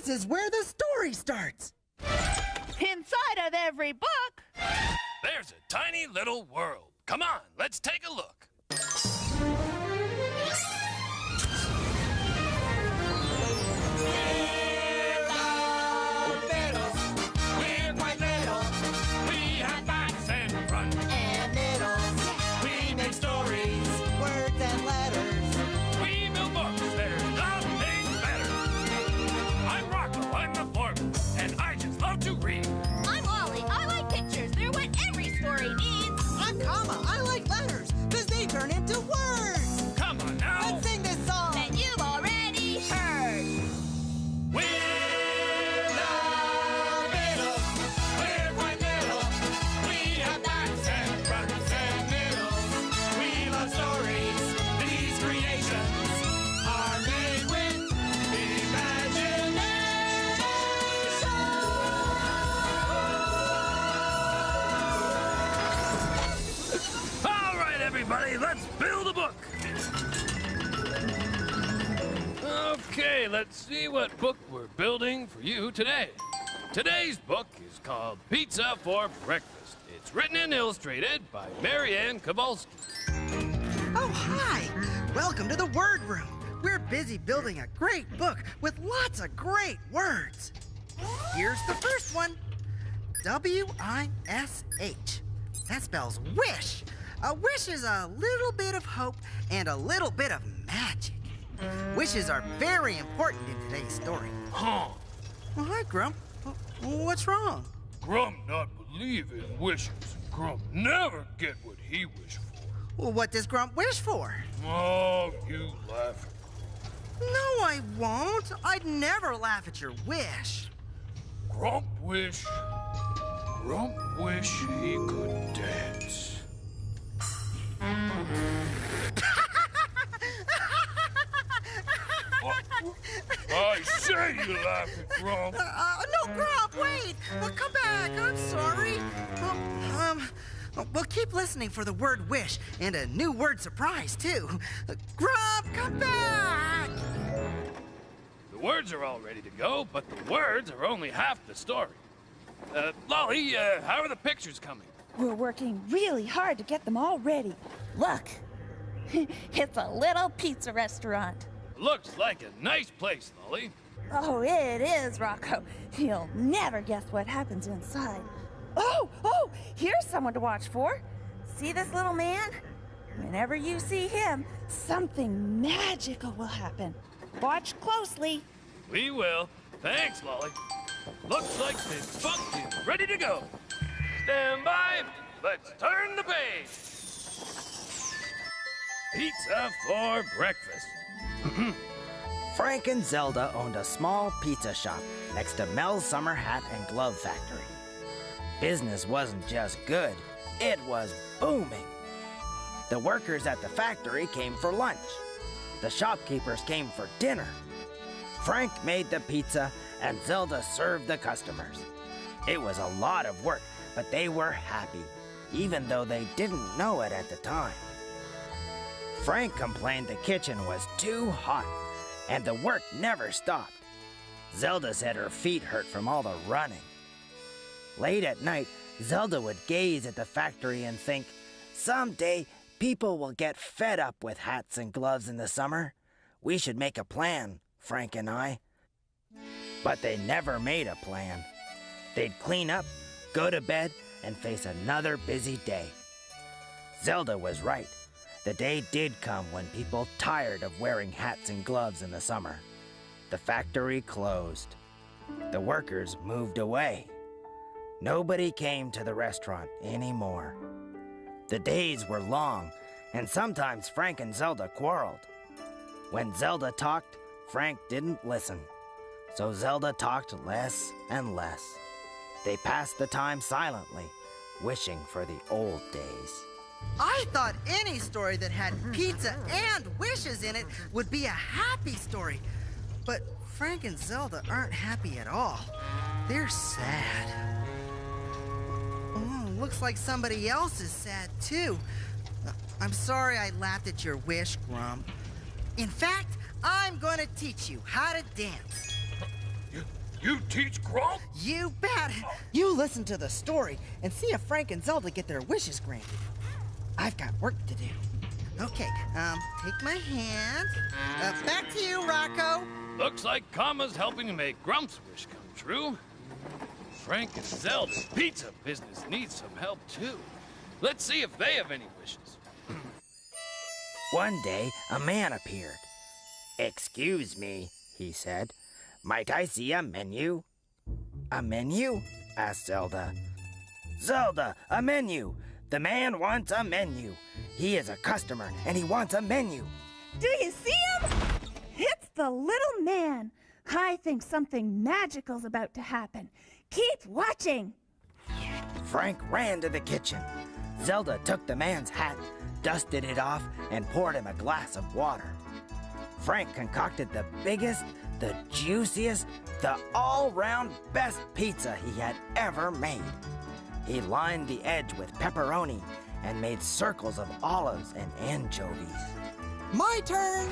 This is where the story starts. Inside of every book, there's a tiny little world. Come on, let's take a look. Turn into words. Come on now. Let's sing this song that you've already heard. We're the Bittles. We're quite little. We have backs and fronts and middles. We love stories. These creations are made with imagination. All right, everybody, let's build a book. Okay, let's see what book we're building for you today. Today's book is called Pizza for Breakfast. It's written and illustrated by Marianne Kowalski. Oh, hi. Welcome to the Word Room. We're busy building a great book with lots of great words. Here's the first one. W-I-S-H. That spells wish. A wish is a little bit of hope and a little bit of magic. Wishes are very important in today's story. Huh. Well, hi, Grump. What's wrong? Grump not believe in wishes. Grump never get what he wish for. Well, what does Grump wish for? Oh, you laugh. No, I won't. I'd never laugh at your wish. Grump wish he could dance. I say you laughing, Grump. No, Grump, wait. Come back. I'm sorry. Well, keep listening for the word wish and a new word surprise, too. Grump, come back. The words are all ready to go, but the words are only half the story. Lolly, how are the pictures coming? We're working really hard to get them all ready. Look, it's a little pizza restaurant. Looks like a nice place, Lolly. Oh, it is, Rocco. You'll never guess what happens inside. Oh, here's someone to watch for. See this little man? Whenever you see him, something magical will happen. Watch closely. We will. Thanks, Lolly. Looks like this book is ready to go. Stand by. Let's turn the page. Pizza for breakfast. Frank and Zelda owned a small pizza shop next to Mel's Summer Hat and Glove Factory. Business wasn't just good, it was booming. The workers at the factory came for lunch. The shopkeepers came for dinner. Frank made the pizza and Zelda served the customers. It was a lot of work, but they were happy, even though they didn't know it at the time. Frank complained the kitchen was too hot, and the work never stopped. Zelda said her feet hurt from all the running. Late at night, Zelda would gaze at the factory and think, someday people will get fed up with hats and gloves in the summer. We should make a plan, Frank and I. But they never made a plan. They'd clean up, go to bed, and face another busy day. Zelda was right. The day did come when people tired of wearing hats and gloves in the summer. The factory closed. The workers moved away. Nobody came to the restaurant anymore. The days were long, and sometimes Frank and Zelda quarreled. When Zelda talked, Frank didn't listen. So Zelda talked less and less. They passed the time silently, wishing for the old days. I thought any story that had pizza and wishes in it would be a happy story. But Frank and Zelda aren't happy at all. They're sad. Oh, looks like somebody else is sad, too. I'm sorry I laughed at your wish, Grump. In fact, I'm going to teach you how to dance. You teach Grump? You bet. You listen to the story and see if Frank and Zelda get their wishes granted. I've got work to do. Okay, take my hand. Back to you, Rocco. Looks like Kama's helping to make Grump's wish come true. Frank and Zelda's pizza business needs some help, too. Let's see if they have any wishes. One day, a man appeared. "Excuse me," he said. "Might I see a menu?" "A menu?" asked Zelda. "Zelda, a menu! The man wants a menu. He is a customer, and he wants a menu." Do you see him? It's the little man. I think something magical's about to happen. Keep watching. Frank ran to the kitchen. Zelda took the man's hat, dusted it off, and poured him a glass of water. Frank concocted the biggest, the juiciest, the all-round best pizza he had ever made. He lined the edge with pepperoni and made circles of olives and anchovies. My turn.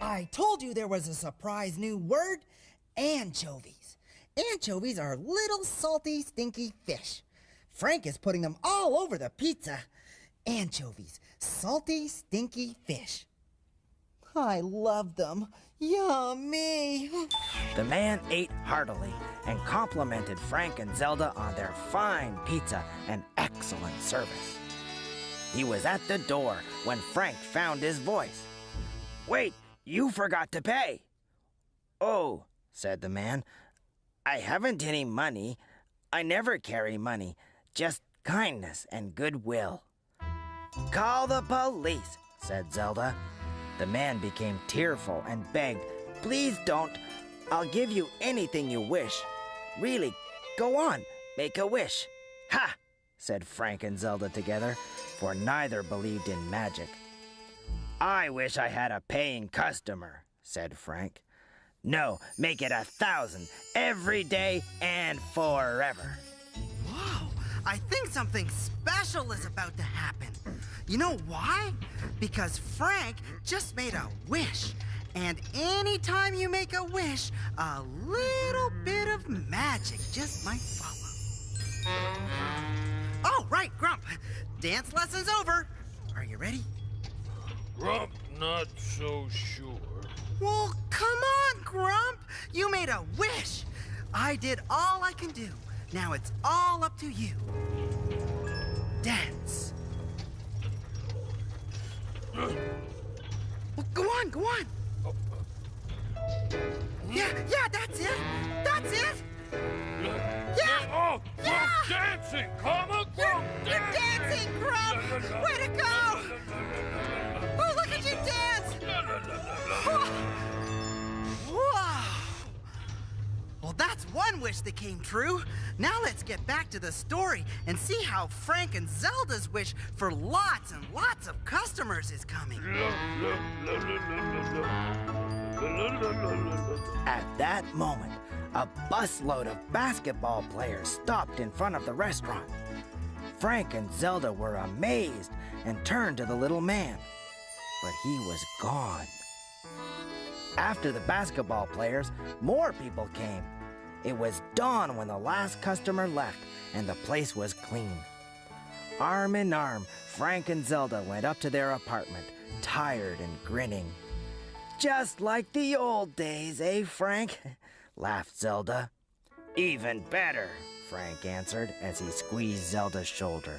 I told you there was a surprise new word. Anchovies. Anchovies are little salty, stinky fish. Frank is putting them all over the pizza. Anchovies, salty, stinky fish. I love them. Yummy. The man ate heartily and complimented Frank and Zelda on their fine pizza and excellent service. He was at the door when Frank found his voice. "Wait, you forgot to pay." "Oh," said the man, "I haven't any money. I never carry money, just kindness and goodwill." "Call the police," said Zelda. The man became tearful and begged, "Please don't. I'll give you anything you wish. Really, go on, make a wish." "Ha!" said Frank and Zelda together, for neither believed in magic. "I wish I had a paying customer," said Frank. "No, make it 1,000 every day and forever." Whoa, I think something special is about to happen. You know why? Because Frank just made a wish. And anytime you make a wish, a little bit of magic just might follow. Oh, right, Grump. Dance lesson's over. Are you ready? Grump, not so sure. Well, come on, Grump. You made a wish. I did all I can do. Now it's all up to you. Dance. Well, go on, go on. Yeah, that's it. That's it. Yeah. Oh, Yeah. Grump dancing! Kama, Grump You're dancing, Grump. Way to go. Oh, look at you dance. Whoa. Well, that's one wish that came true. Now let's get back to the story and see how Frank and Zelda's wish for lots and lots of customers is coming. At that moment, a busload of basketball players stopped in front of the restaurant. Frank and Zelda were amazed and turned to the little man, but he was gone. After the basketball players, more people came. It was dawn when the last customer left, and the place was clean. Arm in arm, Frank and Zelda went up to their apartment, tired and grinning. "Just like the old days, eh, Frank?" laughed Zelda. "Even better," Frank answered as he squeezed Zelda's shoulder.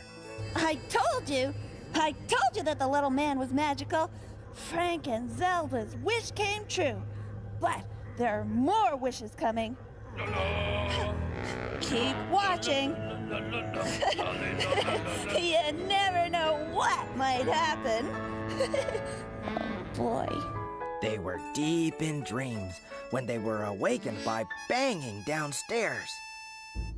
I told you that the little man was magical. Frank and Zelda's wish came true. But there are more wishes coming. Keep watching. You never know what might happen. Boy. They were deep in dreams when they were awakened by banging downstairs.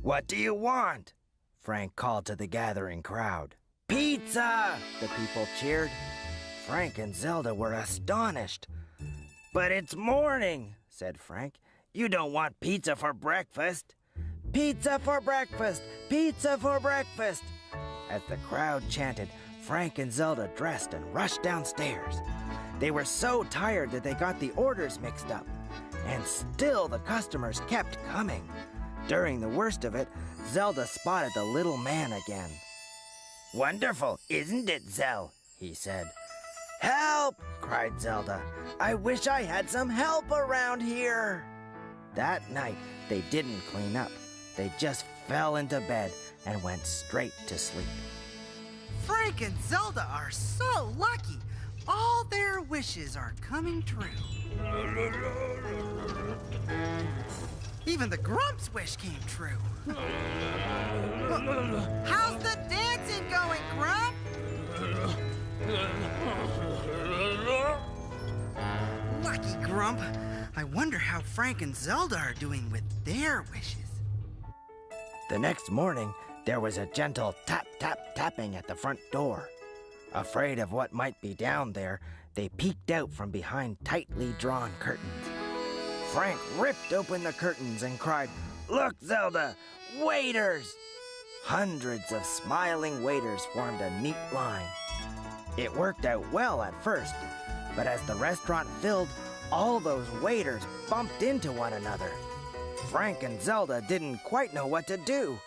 "What do you want?" Frank called to the gathering crowd. "Pizza!" the people cheered. Frank and Zelda were astonished. "But it's morning," said Frank. "You don't want pizza for breakfast." "Pizza for breakfast! Pizza for breakfast!" As the crowd chanted, Frank and Zelda dressed and rushed downstairs. They were so tired that they got the orders mixed up. and still the customers kept coming. During the worst of it, Zelda spotted the little man again. "Wonderful, isn't it, Zell?" he said. "Help!" cried Zelda. "I wish I had some help around here." That night, they didn't clean up. They just fell into bed and went straight to sleep. Frank and Zelda are so lucky. All their wishes are coming true. Even the Grump's wish came true. How's the dancing going, Grump? Lucky Grump. I wonder how Frank and Zelda are doing with their wishes. The next morning, there was a gentle tap-tap-tapping at the front door. Afraid of what might be down there, they peeked out from behind tightly drawn curtains. Frank ripped open the curtains and cried, "Look, Zelda! Waiters!" Hundreds of smiling waiters formed a neat line. It worked out well at first, but as the restaurant filled, all those waiters bumped into one another. Frank and Zelda didn't quite know what to do.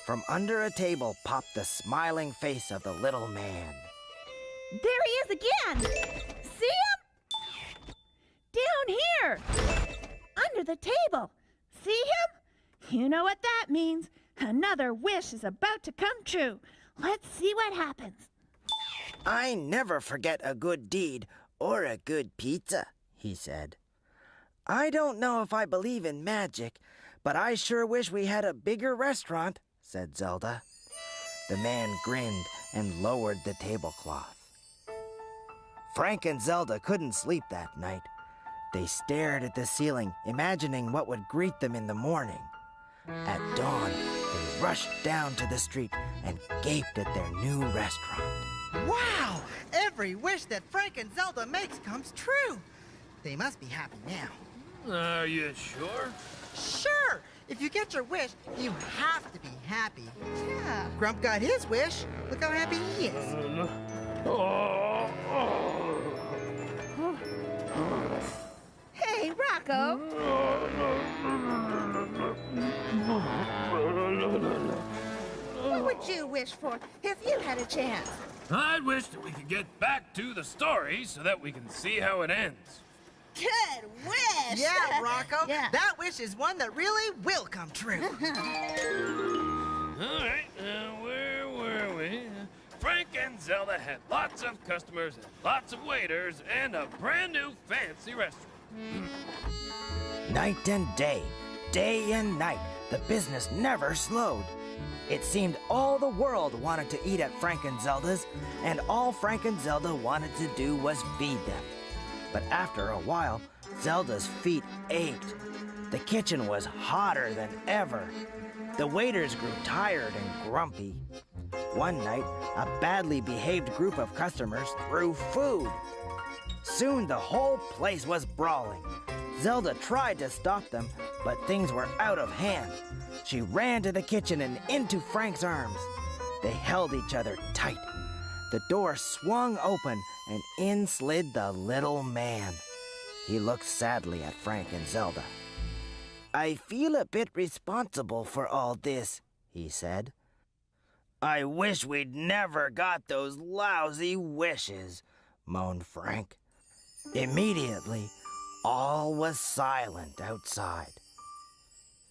From under a table popped the smiling face of the little man. There he is again! See him? Down here! Under the table! See him? You know what that means. Another wish is about to come true. Let's see what happens. "I never forget a good deed or a good pizza," he said. "I don't know if I believe in magic, but I sure wish we had a bigger restaurant," said Zelda. The man grinned and lowered the tablecloth. Frank and Zelda couldn't sleep that night. They stared at the ceiling, imagining what would greet them in the morning. At dawn, they rushed down to the street and gaped at their new restaurant. Wow! Every wish that Frank and Zelda makes comes true. They must be happy now. Are you sure? Sure! If you get your wish, you have to be happy. Yeah. Grump got his wish. Look how happy he is. Hey, Rocco! What would you wish for if you had a chance? I'd wish that we could get back to the story so that we can see how it ends. Good wish! Yeah, Rocco. Yeah. That wish is one that really will come true. All right, where were we? Frank and Zelda had lots of customers and lots of waiters and a brand new fancy restaurant. Night and day and night, the business never slowed. It seemed all the world wanted to eat at Frank and Zelda's, and all Frank and Zelda wanted to do was feed them. But after a while, Zelda's feet ached. The kitchen was hotter than ever. The waiters grew tired and grumpy. One night, a badly behaved group of customers threw food. Soon the whole place was brawling. Zelda tried to stop them, but things were out of hand. She ran to the kitchen and into Frank's arms. They held each other tight. The door swung open, and in slid the little man. He looked sadly at Frank and Zelda. "I feel a bit responsible for all this," he said. "I wish we'd never got those lousy wishes," moaned Frank. Immediately, all was silent outside.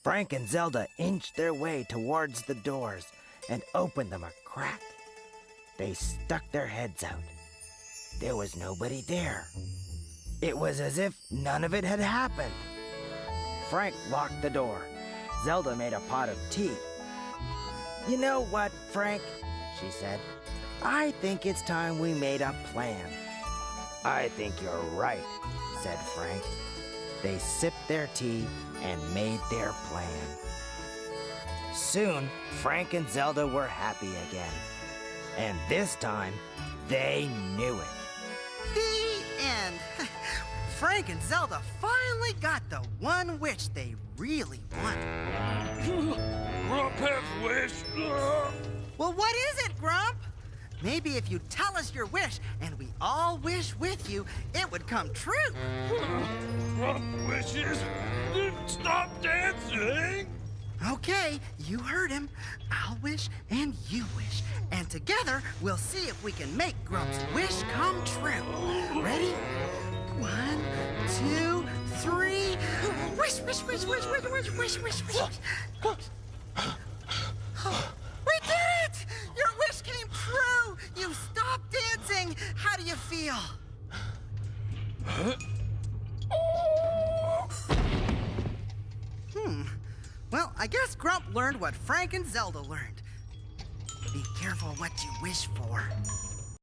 Frank and Zelda inched their way towards the doors and opened them a crack. They stuck their heads out. There was nobody there. It was as if none of it had happened. Frank locked the door. Zelda made a pot of tea. "You know what, Frank?" she said. "I think it's time we made a plan." "I think you're right," said Frank. They sipped their tea and made their plan. Soon, Frank and Zelda were happy again. And this time, they knew it. The end. Frank and Zelda finally got the one wish they really wanted. Grump has wish. Well, what is it, Grump? Maybe if you tell us your wish and we all wish with you, it would come true. Wishes? Stop dancing! Okay, you heard him. I'll wish and you wish. And together, we'll see if we can make Grump's wish come true. Ready? 1, 2, 3. Wish, wish, wish, wish, wish, wish, wish, wish, wish. We did it! Your wish came true! You stopped dancing! How do you feel? Well, I guess Grump learned what Frank and Zelda learned. Be careful what you wish for.